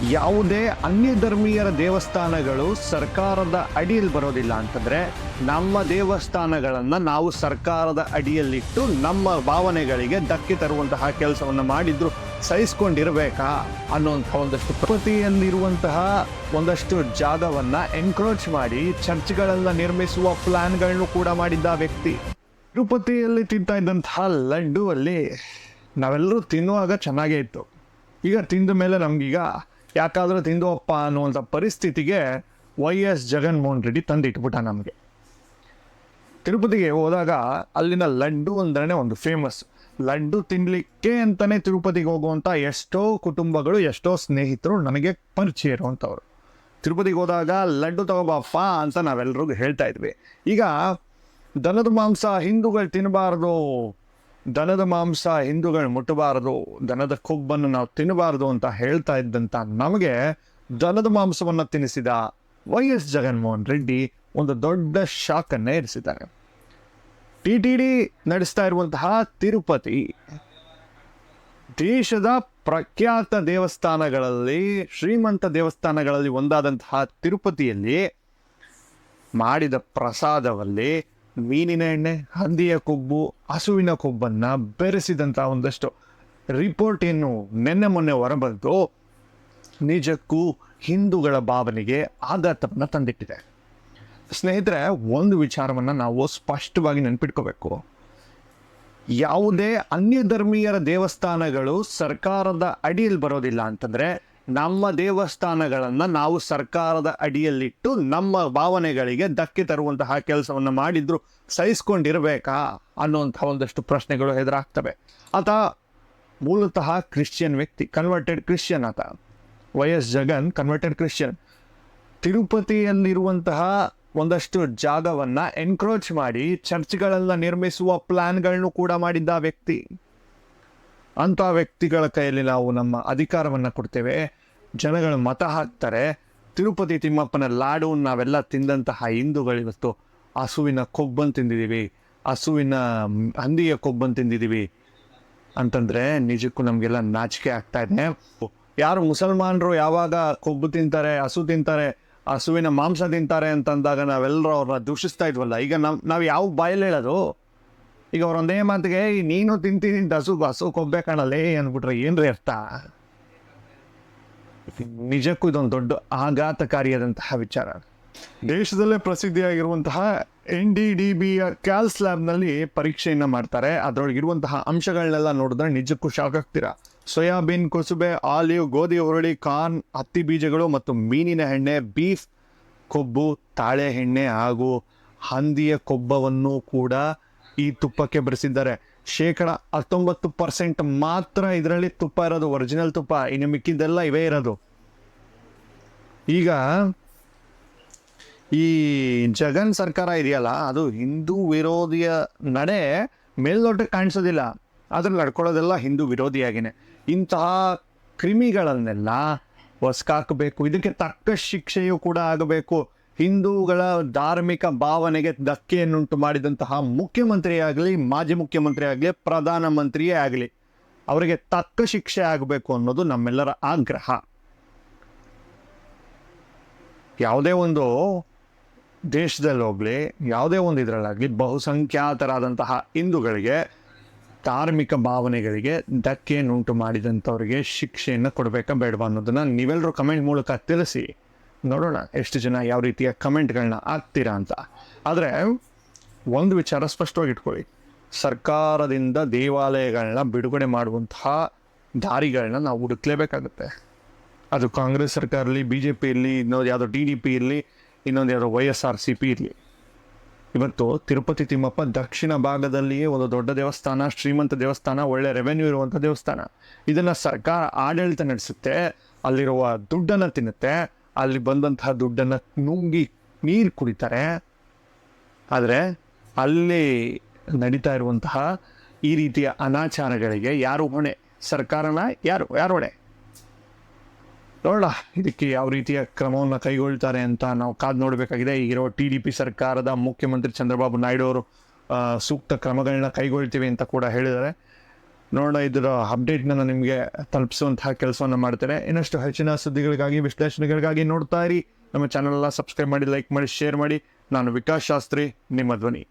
ಯಾವುದೇ ಅನ್ಯ ಧರ್ಮೀಯರ ದೇವಸ್ಥಾನಗಳು ಸರ್ಕಾರದ ಅಡಿಯಲ್ಲಿ ಬರೋದಿಲ್ಲ ಅಂತಂದರೆ ನಮ್ಮ ದೇವಸ್ಥಾನಗಳನ್ನು ನಾವು ಸರ್ಕಾರದ ಅಡಿಯಲ್ಲಿಟ್ಟು ನಮ್ಮ ಭಾವನೆಗಳಿಗೆ ಧಕ್ಕೆ ತರುವಂತಹ ಕೆಲಸವನ್ನು ಮಾಡಿದ್ರು ಸಹಿಸ್ಕೊಂಡಿರಬೇಕಾ ಅನ್ನುವಂಥ ಒಂದಷ್ಟು ಪ್ರಕೃತಿಯಲ್ಲಿರುವಂತಹ ಒಂದಷ್ಟು ಜಾಗವನ್ನು ಎನ್ಕ್ರೋಚ್ ಮಾಡಿ ಚರ್ಚ್ಗಳನ್ನು ನಿರ್ಮಿಸುವ ಪ್ಲಾನ್ಗಳನ್ನು ಕೂಡ ಮಾಡಿದ್ದ ವ್ಯಕ್ತಿ. ತಿರುಪತಿಯಲ್ಲಿ ತಿಂತಾ ಇದ್ದಂತಹ ಲಡ್ಡು ಅಲ್ಲಿ ನಾವೆಲ್ಲರೂ ತಿನ್ನುವಾಗ ಚೆನ್ನಾಗೇ ಇತ್ತು. ಈಗ ತಿಂದ ಮೇಲೆ ನಮಗೀಗ ಯಾಕಾದರೂ ತಿಂದೋಪ್ಪ ಅನ್ನುವಂಥ ಪರಿಸ್ಥಿತಿಗೆ YS ಜಗನ್ಮೋಹನ್ ರೆಡ್ಡಿ ತಂದಿಟ್ಬಿಟ್ಟ ನಮಗೆ. ತಿರುಪತಿಗೆ ಹೋದಾಗ ಅಲ್ಲಿನ ಲಡ್ಡು ಅಂದ್ರೆ ಒಂದು ಫೇಮಸ್. ಲಡ್ಡು ತಿನ್ನಲಿಕ್ಕೆ ಅಂತಲೇ ತಿರುಪತಿಗೆ ಹೋಗುವಂಥ ಎಷ್ಟೋ ಕುಟುಂಬಗಳು, ಎಷ್ಟೋ ಸ್ನೇಹಿತರು ನನಗೆ ಪರಿಚಯ ಇರುವಂಥವ್ರು. ತಿರುಪತಿಗೆ ಹೋದಾಗ ಲಡ್ಡು ತಗೋಬಪ್ಪ ಅಂತ ನಾವೆಲ್ಲರಿಗೂ ಹೇಳ್ತಾ ಇದ್ವಿ. ಈಗ ದನದ ಮಾಂಸ ಹಿಂದೂಗಳು ತಿನ್ನಬಾರ್ದು, ದನದ ಮಾಂಸ ಹಿಂದೂಗಳು ಮುಟ್ಟಬಾರದು, ದನದ ಕೊಬ್ಬನ್ನು ನಾವು ತಿನ್ನಬಾರದು ಅಂತ ಹೇಳ್ತಾ ಇದ್ದಂಥ ನಮಗೆ ದನದ ಮಾಂಸವನ್ನು ತಿನ್ನಿಸಿದ YS ಜಗನ್ಮೋಹನ್ ರೆಡ್ಡಿ ಒಂದು ದೊಡ್ಡ ಶಾಕನ್ನೇ ಇರಿಸಿದ್ದಾರೆ. TTD ನಡೆಸ್ತಾ ಇರುವಂತಹ ತಿರುಪತಿ ದೇಶದ ಪ್ರಖ್ಯಾತ ದೇವಸ್ಥಾನಗಳಲ್ಲಿ, ಶ್ರೀಮಂತ ದೇವಸ್ಥಾನಗಳಲ್ಲಿ ಒಂದಾದಂತಹ ತಿರುಪತಿಯಲ್ಲಿ ಮಾಡಿದ ಪ್ರಸಾದದಲ್ಲಿ ಮೀನಿನ ಎಣ್ಣೆ, ಹಂದಿಯ ಕೊಬ್ಬು, ಹಸುವಿನ ಕೊಬ್ಬನ್ನು ಬೆರೆಸಿದಂಥ ಒಂದಷ್ಟು ರಿಪೋರ್ಟ್ ಏನು ನೆನ್ನೆ ಮೊನ್ನೆ ಹೊರಬಂತು, ನಿಜಕ್ಕೂ ಹಿಂದೂಗಳ ಭಾವನೆಗೆ ಆಘಾತವನ್ನು ತಂದಿಟ್ಟಿದೆ. ಸ್ನೇಹಿತರೆ, ಒಂದು ವಿಚಾರವನ್ನು ನಾವು ಸ್ಪಷ್ಟವಾಗಿ ನೆನಪಿಟ್ಕೋಬೇಕು. ಯಾವುದೇ ಅನ್ಯ ಧರ್ಮೀಯರ ದೇವಸ್ಥಾನಗಳು ಸರ್ಕಾರದ ಅಡಿಯಲ್ಲಿ ಬರೋದಿಲ್ಲ ಅಂತಂದರೆ ನಮ್ಮ ದೇವಸ್ಥಾನಗಳನ್ನು ನಾವು ಸರ್ಕಾರದ ಅಡಿಯಲ್ಲಿಟ್ಟು ನಮ್ಮ ಭಾವನೆಗಳಿಗೆ ಧಕ್ಕೆ ತರುವಂತಹ ಕೆಲಸವನ್ನು ಮಾಡಿದ್ರು ಸಹಿಸ್ಕೊಂಡಿರಬೇಕಾ ಅನ್ನುವಂಥ ಒಂದಷ್ಟು ಪ್ರಶ್ನೆಗಳು ಎದುರಾಗ್ತವೆ. ಆತ ಮೂಲತಃ ಕ್ರಿಶ್ಚಿಯನ್ ವ್ಯಕ್ತಿ, ಕನ್ವರ್ಟೆಡ್ ಕ್ರಿಶ್ಚಿಯನ್. ಆತ YS ಜಗನ್ ಕನ್ವರ್ಟೆಡ್ ಕ್ರಿಶ್ಚಿಯನ್. ತಿರುಪತಿಯಲ್ಲಿರುವಂತಹ ಒಂದಷ್ಟು ಜಾಗವನ್ನು ಎನ್ಕ್ರೋಚ್ ಮಾಡಿ ಚರ್ಚ್ಗಳನ್ನು ನಿರ್ಮಿಸುವ ಪ್ಲಾನ್ಗಳನ್ನು ಕೂಡ ಮಾಡಿದ್ದ ವ್ಯಕ್ತಿ. ಅಂಥ ವ್ಯಕ್ತಿಗಳ ಕೈಯಲ್ಲಿ ನಾವು ನಮ್ಮ ಅಧಿಕಾರವನ್ನು ಕೊಡ್ತೇವೆ, ಜನಗಳು ಮತ ಹಾಕ್ತಾರೆ. ತಿರುಪತಿ ತಿಮ್ಮಪ್ಪನ ಲಾಡು ನಾವೆಲ್ಲ ತಿಂದಂತಹ ಹಿಂದೂಗಳಿವತ್ತು ಹಸುವಿನ ಕೊಬ್ಬನ್ನು ತಿಂದಿದ್ದೀವಿ, ಹಸುವಿನ ಹಂದಿಯ ಕೊಬ್ಬನ್ನು ತಿಂದಿದ್ದೀವಿ ಅಂತಂದರೆ ನಿಜಕ್ಕೂ ನಮಗೆಲ್ಲ ನಾಚಿಕೆ ಆಗ್ತಾ ಇದೆ. ಯಾರು ಮುಸಲ್ಮಾನರು ಯಾವಾಗ ಕೊಬ್ಬು ತಿಂತಾರೆ, ಹಸು ತಿಂತಾರೆ, ಹಸುವಿನ ಮಾಂಸ ತಿಂತಾರೆ ಅಂತಂದಾಗ ನಾವೆಲ್ಲರೂ ಅವ್ರನ್ನ ದೂಷಿಸ್ತಾ ಇದ್ವಲ್ಲ. ಈಗ ನಾವು ಯಾವ ಬಾಯಲ್ಲಿ ಹೇಳೋದು? ಈಗ ಅವ್ರೊಂದೇ ಮಾತಿಗೆ ನೀನು ತಿಂತೀನಿ ಹಸು ಕೊಬ್ಬೆ ಕಾಣಲ್ಲೇ ಅಂದ್ಬಿಟ್ರೆ ಏನ್ರಿ ಅರ್ಥ? ನಿಜಕ್ಕೂ ಇದೊಂದು ದೊಡ್ಡ ಆಘಾತಕಾರಿಯಾದಂತಹ ವಿಚಾರ. ದೇಶದಲ್ಲೇ ಪ್ರಸಿದ್ಧಿಯಾಗಿರುವಂತಹ NDDBಯ ಕ್ಯಾಲ್ಸ್ ಲ್ಯಾಬ್ನಲ್ಲಿ ಪರೀಕ್ಷೆಯನ್ನು ಮಾಡ್ತಾರೆ. ಅದರೊಳಗಿರುವಂತಹ ಅಂಶಗಳನ್ನೆಲ್ಲ ನೋಡಿದ್ರೆ ನಿಜಕ್ಕೂ ಶಾಕ್ ಆಗ್ತೀರಾ. ಸೋಯಾಬೀನ್, ಕೊಸುಬೆ, ಆಲಿವ್, ಗೋಧಿ ಹುರುಳಿ, ಕಾರ್ನ್, ಹತ್ತಿ ಬೀಜಗಳು ಮತ್ತು ಮೀನಿನ ಎಣ್ಣೆ, ಬೀಫ್ ಕೊಬ್ಬು, ತಾಳೆ ಎಣ್ಣೆ ಹಾಗೂ ಹಂದಿಯ ಕೊಬ್ಬವನ್ನು ಕೂಡ ಈ ತುಪ್ಪಕ್ಕೆ ಬೆರೆಸಿದ್ದಾರೆ. 19% ಮಾತ್ರ ಇದರಲ್ಲಿ ತುಪ್ಪ ಇರೋದು, ಒರಿಜಿನಲ್ ತುಪ್ಪ. ಇನ್ನು ಮಿಕ್ಕಿದ್ದೆಲ್ಲ ಇವೇ ಇರೋದು. ಈಗ ಈ ಜಗನ್ ಸರ್ಕಾರ ಇದೆಯಲ್ಲ, ಅದು ಹಿಂದೂ ವಿರೋಧಿಯ ನಡೆ ಮೇಲ್ನೋಟಕ್ಕೆ ಕಾಣಿಸೋದಿಲ್ಲ, ಅದ್ರಲ್ಲಿ ನಡ್ಕೊಳ್ಳೋದೆಲ್ಲ ಹಿಂದೂ ವಿರೋಧಿಯಾಗಿನೇ. ಇಂತಹ ಕ್ರಿಮಿಗಳನ್ನೆಲ್ಲ ಹೊಸ್ಕಾಕಬೇಕು, ಇದಕ್ಕೆ ತಕ್ಕ ಶಿಕ್ಷೆಯೂ ಕೂಡ ಆಗಬೇಕು. ಹಿಂದೂಗಳ ಧಾರ್ಮಿಕ ಭಾವನೆಗೆ ಧಕ್ಕೆಯನ್ನುಂಟು ಮಾಡಿದಂತಹ ಮುಖ್ಯಮಂತ್ರಿ ಆಗಲಿ, ಮಾಜಿ ಮುಖ್ಯಮಂತ್ರಿ ಆಗಲಿ, ಪ್ರಧಾನಮಂತ್ರಿಯೇ ಆಗಲಿ, ಅವರಿಗೆ ತಕ್ಕ ಶಿಕ್ಷೆ ಆಗಬೇಕು ಅನ್ನೋದು ನಮ್ಮೆಲ್ಲರ ಆಗ್ರಹ. ಯಾವುದೇ ಒಂದು ದೇಶದಲ್ಲಿ ಹೋಗಲಿ, ಯಾವುದೇ ಒಂದು ಇದರಲ್ಲಾಗಲಿ ಬಹುಸಂಖ್ಯಾತರಾದಂತಹ ಹಿಂದೂಗಳಿಗೆ, ಧಾರ್ಮಿಕ ಭಾವನೆಗಳಿಗೆ ಧಕ್ಕೆಯನ್ನುಂಟು ಮಾಡಿದಂಥವ್ರಿಗೆ ಶಿಕ್ಷೆಯನ್ನು ಕೊಡಬೇಕಾ ಬೇಡವಾ ಅನ್ನೋದನ್ನು ನೀವೆಲ್ಲರೂ ಕಮೆಂಟ್ ಮೂಲಕ ತಿಳಿಸಿ. ನೋಡೋಣ ಎಷ್ಟು ಜನ ಯಾವ ರೀತಿಯ ಕಮೆಂಟ್ಗಳನ್ನ ಹಾಕ್ತೀರಾ ಅಂತ. ಆದರೆ ಒಂದು ವಿಚಾರ ಸ್ಪಷ್ಟವಾಗಿ ಇಟ್ಕೊಳ್ಳಿ, ಸರ್ಕಾರದಿಂದ ದೇವಾಲಯಗಳನ್ನ ಬಿಡುಗಡೆ ಮಾಡುವಂತಹ ದಾರಿಗಳನ್ನ ನಾವು ಹುಡುಕ್ಲೇಬೇಕಾಗುತ್ತೆ. ಅದು ಕಾಂಗ್ರೆಸ್ ಸರ್ಕಾರ ಇರಲಿ, BJP ಇರಲಿ, ಇನ್ನೊಂದು ಯಾವುದೋ TDP ಇರಲಿ, ಇನ್ನೊಂದು ಯಾವುದೋ YSRCP ಇರಲಿ. ಇವತ್ತು ತಿರುಪತಿ ತಿಮ್ಮಪ್ಪ ದಕ್ಷಿಣ ಭಾಗದಲ್ಲಿಯೇ ಒಂದು ದೊಡ್ಡ ದೇವಸ್ಥಾನ, ಶ್ರೀಮಂತ ದೇವಸ್ಥಾನ, ಒಳ್ಳೆ ರೆವೆನ್ಯೂ ಇರುವಂಥ ದೇವಸ್ಥಾನ. ಇದನ್ನು ಸರ್ಕಾರ ಆಡಳಿತ ನಡೆಸುತ್ತೆ, ಅಲ್ಲಿರುವ ದುಡ್ಡನ್ನು ತಿನ್ನುತ್ತೆ, ಅಲ್ಲಿ ಬಂದಂತಹ ದುಡ್ಡನ್ನು ನುಂಗಿ ನೀರು ಕುಡಿತಾರೆ. ಆದರೆ ಅಲ್ಲಿ ನಡೀತಾ ಇರುವಂತಹ ಈ ರೀತಿಯ ಅನಾಚಾರಗಳಿಗೆ ಯಾರು ಹೊಣೆ? ಸರ್ಕಾರನ ಯಾರು ಹೊಣೆ? ನೋಡೋಣ ಇದಕ್ಕೆ ಯಾವ ರೀತಿಯ ಕ್ರಮವನ್ನು ಕೈಗೊಳ್ತಾರೆ ಅಂತ ನಾವು ಕಾದು ನೋಡಬೇಕಾಗಿದೆ. ಈಗಿರೋ TDP ಸರ್ಕಾರದ ಮುಖ್ಯಮಂತ್ರಿ ಚಂದ್ರಬಾಬು ನಾಯ್ಡು ಅವರು ಸೂಕ್ತ ಕ್ರಮಗಳನ್ನ ಕೈಗೊಳ್ತೀವಿ ಅಂತ ಕೂಡ ಹೇಳಿದ್ದಾರೆ. ನೋಡೋಣ ಇದರ ಅಪ್ಡೇಟ್ನ ನಾನು ನಿಮಗೆ ತಲುಪಿಸುವಂತಹ ಕೆಲಸವನ್ನು ಮಾಡ್ತೇನೆ. ಇನ್ನಷ್ಟು ಹೆಚ್ಚಿನ ಸುದ್ದಿಗಳಿಗಾಗಿ, ವಿಶ್ಲೇಷಣೆಗಳಿಗಾಗಿ ನೋಡ್ತಾ ಇರಿ ನಮ್ಮ ಚಾನಲ್. ಸಬ್ಸ್ಕ್ರೈಬ್ ಮಾಡಿ, ಲೈಕ್ ಮಾಡಿ, ಶೇರ್ ಮಾಡಿ. ನಾನು ವಿಕಾಸ್ ಶಾಸ್ತ್ರಿ, ನಿಮ್ಮ ಧ್ವನಿ.